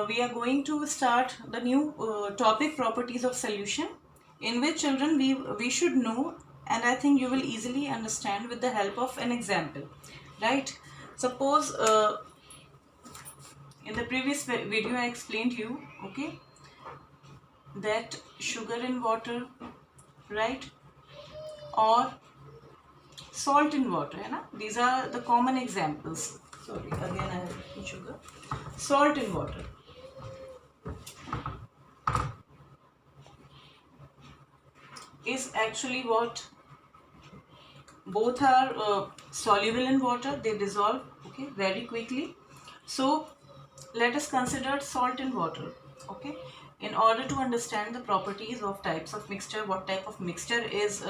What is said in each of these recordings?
we are going to start the new topic, properties of solution, in which children we should know, and I think you will easily understand with the help of an example, right? Suppose in the previous video I explained you, okay, that sugar in water, right, or salt in water, है ना? These are the common examples. Sorry, again I have written sugar. Salt in water. Is actually what both are soluble in water, they dissolve, okay, very quickly. So let us consider salt in water, okay. In order to understand the properties of types of mixture, what type of mixture is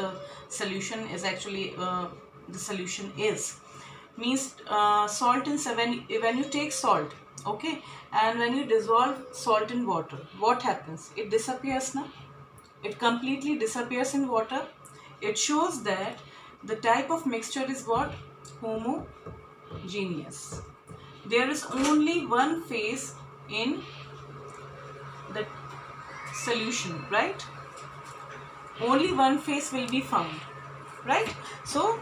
solution is actually the solution is means salt in when you take salt, okay, and when you dissolve salt in water, what happens? It disappears now. It completely disappears in water. It shows that the type of mixture is what? Homogeneous. There is only one phase in the solution, right? Only one phase will be found, right? So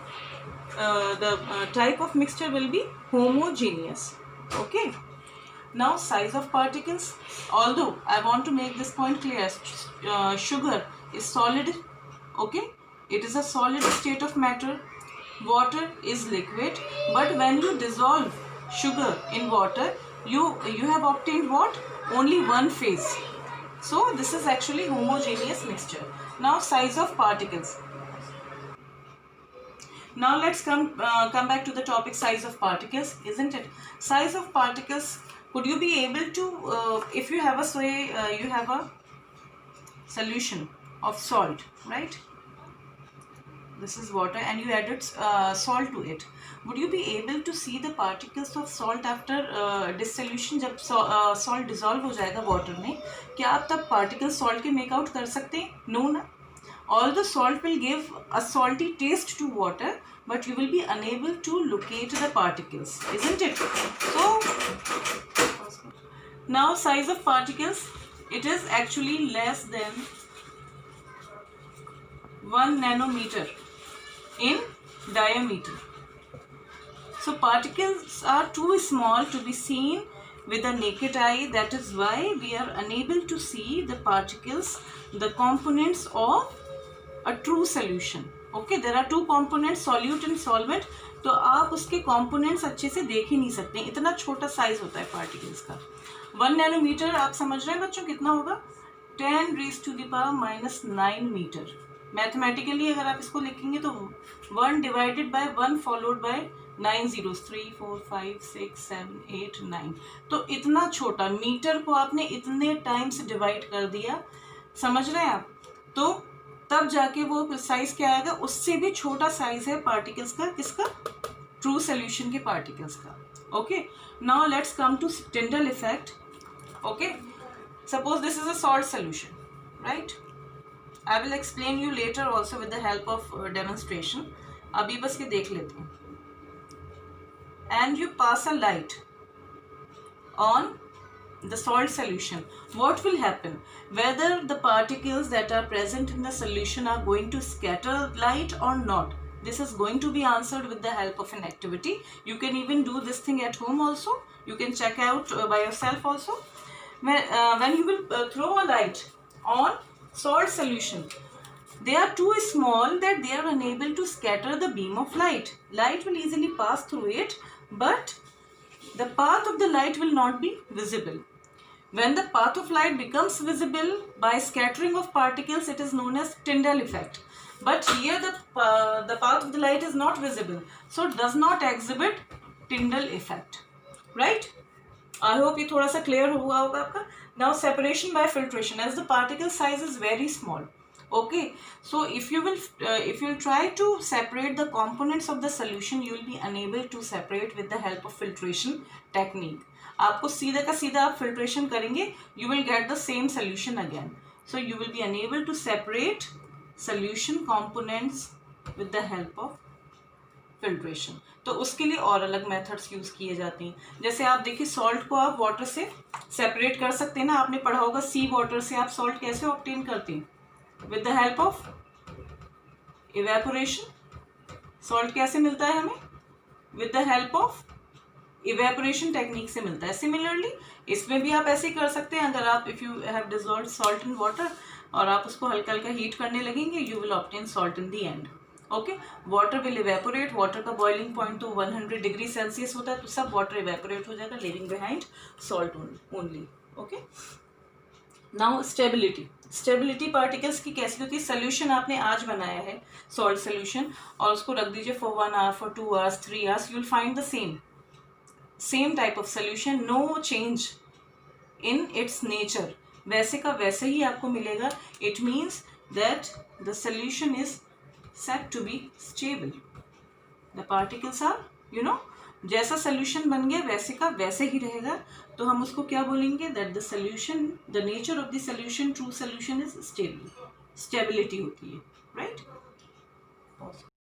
the type of mixture will be homogeneous, okay. Now size of particles, although I want to make this point clear, sugar is solid, okay, it is a solid state of matter, water is liquid, but when you dissolve sugar in water, you have obtained what? Only one phase. So this is actually homogeneous mixture. Now size of particles. Now let's come back to the topic size of particles, isn't it? Size of particles. Could you be able to, if you have you have a solution of salt, right? This is water and you added salt to it. Would you be able to see the particles of salt after dissolution? जब salt dissolve हो जाएगा water में, क्या आप तब particles salt के make out कर सकते हैं? No ना. All the salt will give a salty taste to water, but you will be unable to locate the particles, isn't it? So now size of particles, it is actually less than 1 nanometer in diameter. So particles are too small to be seen with the naked eye. That is why we are unable to see the particles, the components of a true solution. Okay, there are two components, solute and solvent. तो आप उसके components अच्छे से देख ही नहीं सकते, इतना छोटा size होता है particles का. 1 नैनोमीटर आप समझ रहे हैं बच्चों कितना होगा? 10⁻⁻⁹ मीटर. मैथमेटिकली अगर आप इसको लिखेंगे तो 1 divided by 1 followed by 9 zeros, 3 4 5 6 7 8 9. तो इतना छोटा मीटर को आपने इतने टाइम्स डिवाइड कर दिया, समझ रहे हैं आप? तो तब जाके वो साइज क्या आएगा? उससे भी छोटा साइज है पार्टिकल्स का. किसका? ट्रू सॉल्यूशन के पार्टिकल्स का. Okay, now let's come to Tyndall effect. Okay, suppose this is a salt solution, right? I will explain you later also with the help of demonstration. अभी बस के देख लेते हैं. And you pass a light on the salt solution. What will happen? Whether the particles that are present in the solution are going to scatter light or not, this is going to be answered with the help of an activity. You can even do this thing at home also. You can check out by yourself also. When you will throw a light on salt solution, they are too small that they are unable to scatter the beam of light. Light will easily pass through it, but the path of the light will not be visible. When the path of light becomes visible by scattering of particles, it is known as Tyndall effect. But here the path of the light is not visible, so it does not exhibit Tyndall effect. Right? I hope ये थोड़ा सा clear हुआ होगा आपका. Now separation by filtration, as the particle size is very small. Okay, so if you will try to separate the components of the solution, you will be unable to separate with the help of filtration technique. आपको सीधा का सीधा आप filtration करेंगे, you will get the same solution again. So you will be unable to separate solution components with the help of filtration. तो उसके लिए और अलग मेथड्स यूज़ किए जाते हैं। जैसे आप देखिए सॉल्ट को आप वाटर से सेपरेट कर सकते हैं ना, आपने पढ़ा होगा सी वाटर से आप सॉल्ट कैसे ऑब्टेन करते हैं, with the help of evaporation. Salt कैसे मिलता है हमें, with the help of evaporation technique से मिलता है। सिमिलरली इसमें भी आप ऐसे ही कर सकते हैं, अगर आप if you have dissolve salt in water और आप उसको हल्का हल्का हीट करने लगेंगे, you will obtain salt in the end. Okay, water will evaporate, water का बॉइलिंग पॉइंट तो 100 डिग्री सेल्सियस होता है, तो सब वाटर इवेपोरेट हो जाएगा, living behind salt only. Okay, now stability. Stability particles की कैसी होती है, सोल्यूशन आपने आज बनाया है सॉल्ट सोल्यूशन और उसको रख दीजिए for 1 hour, for 2 hours, 3 hours, you will find the same type of solution, no change in its nature, वैसे का वैसे ही आपको मिलेगा। It means that the solution is set to be stable, the particles are जैसा solution बन गया वैसे का वैसे ही रहेगा। तो हम उसको क्या बोलेंगे, that the solution, the nature of the solution, true solution is stable, stability होती है, राइट।